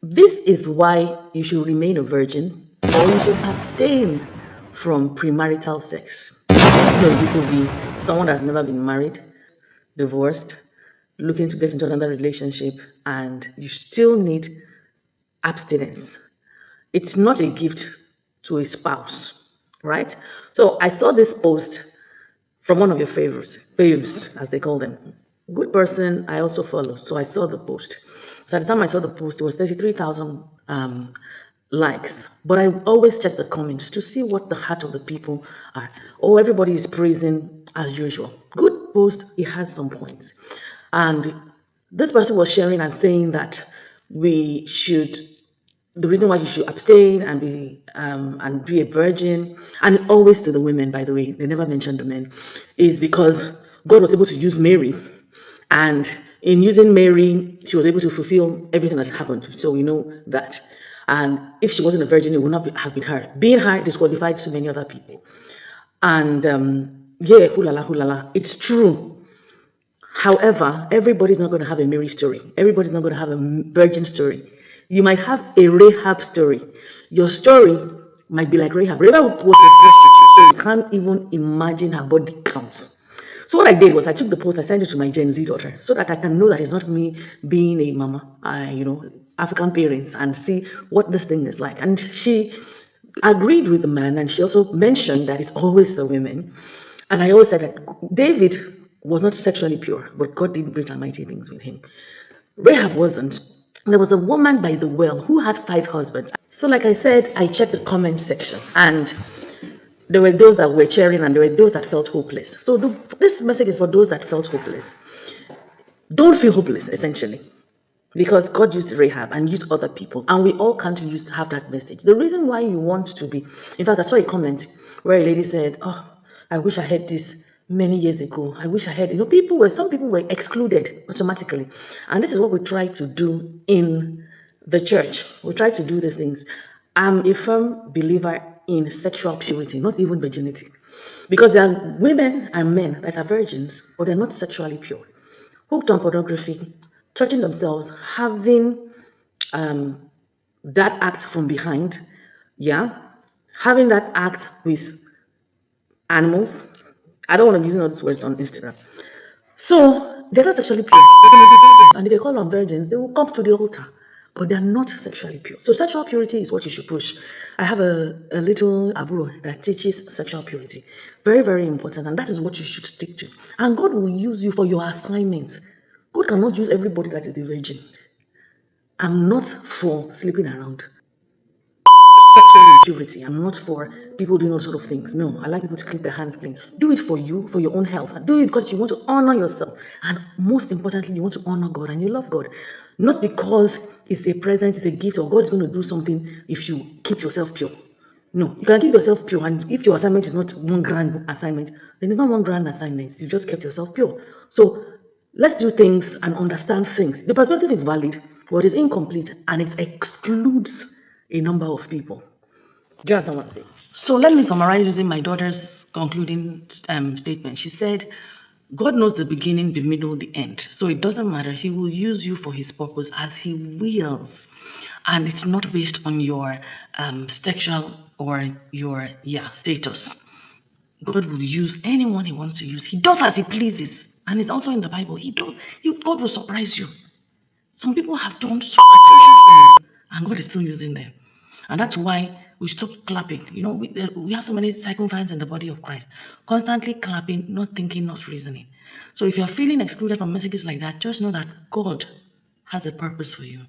This is why you should remain a virgin or you should abstain from premarital sex. So you could be someone that's never been married, divorced, looking to get into another relationship, and you still need abstinence. It's not a gift to a spouse, right? So I saw this post from one of your favorites, faves, as they call them. Good person, I also follow. So I saw the post. So at the time I saw the post, it was 33,000 likes. But I always check the comments to see what the heart of the people are. Oh, everybody is praising as usual. Good post, it has some points. And this person was sharing and saying that we should the reason why you should abstain and be a virgin, and always to the women, by the way, they never mentioned the men, is because God was able to use Mary, and in using Mary, she was able to fulfill everything that's happened. So we know that. And if she wasn't a virgin, it would not have been her. Being her disqualified so many other people. And yeah, hulala, hulala. It's true. However, everybody's not going to have a Mary story. Everybody's not going to have a virgin story. You might have a Rahab story. Your story might be like Rahab. Rahab was a prostitute, so you can't even imagine her body count. So what I did was I took the post, I sent it to my Gen Z daughter so that I can know that it's not me being a mama, African parents, and see what this thing is like. And she agreed with the man, and she also mentioned that it's always the women. And I always said that David was not sexually pure, but God did great and mighty things with him. Rahab wasn't. There was a woman by the well who had 5 husbands. So, like I said, I checked the comment section, and there were those that were cheering, and there were those that felt hopeless. So, this message is for those that felt hopeless. Don't feel hopeless, essentially, because God used Rahab and used other people, and we all can't have that message. The reason why you want to be, in fact, I saw a comment where a lady said, "Oh, I wish I had this many years ago. I wish I had." Some people were excluded automatically, and this is what we try to do in the church. We try to do these things. I'm a firm believer in sexual purity, not even virginity, because there are women and men that are virgins, but they're not sexually pure, hooked on pornography, touching themselves, having that act from behind, yeah, having that act with animals. I don't want to be using all these words on Instagram. So they're not sexually pure. They're going to be virgins, and if they call them virgins, they will come to the altar, but they're not sexually pure. So sexual purity is what you should push. I have a little aburo that teaches sexual purity. Very, very important, and that is what you should stick to. And God will use you for your assignments. God cannot use everybody that is a virgin. I'm not for sleeping around. Sexual impurity. I'm not for people doing all sort of things. No, I like people to keep their hands clean. Do it for you, for your own health. And do it because you want to honor yourself. And most importantly, you want to honor God and you love God. Not because it's a present, it's a gift, or God is going to do something if you keep yourself pure. No, you can keep yourself pure. And if your assignment is not one grand assignment, then it's not one grand assignment. You just kept yourself pure. So let's do things and understand things. The perspective is valid, but it's incomplete and it excludes a number of people. Just what I want to say. So let me summarize using my daughter's concluding statement. She said, God knows the beginning, the middle, the end. So it doesn't matter. He will use you for his purpose as he wills. And it's not based on your sexual or your status. God will use anyone he wants to use. He does as he pleases. And it's also in the Bible. God will surprise you. Some people have done so atrocious things, and God is still using them. And that's why we stop clapping. We have so many sycophants in the body of Christ, constantly clapping, not thinking, not reasoning. So if you're feeling excluded from messages like that, just know that God has a purpose for you.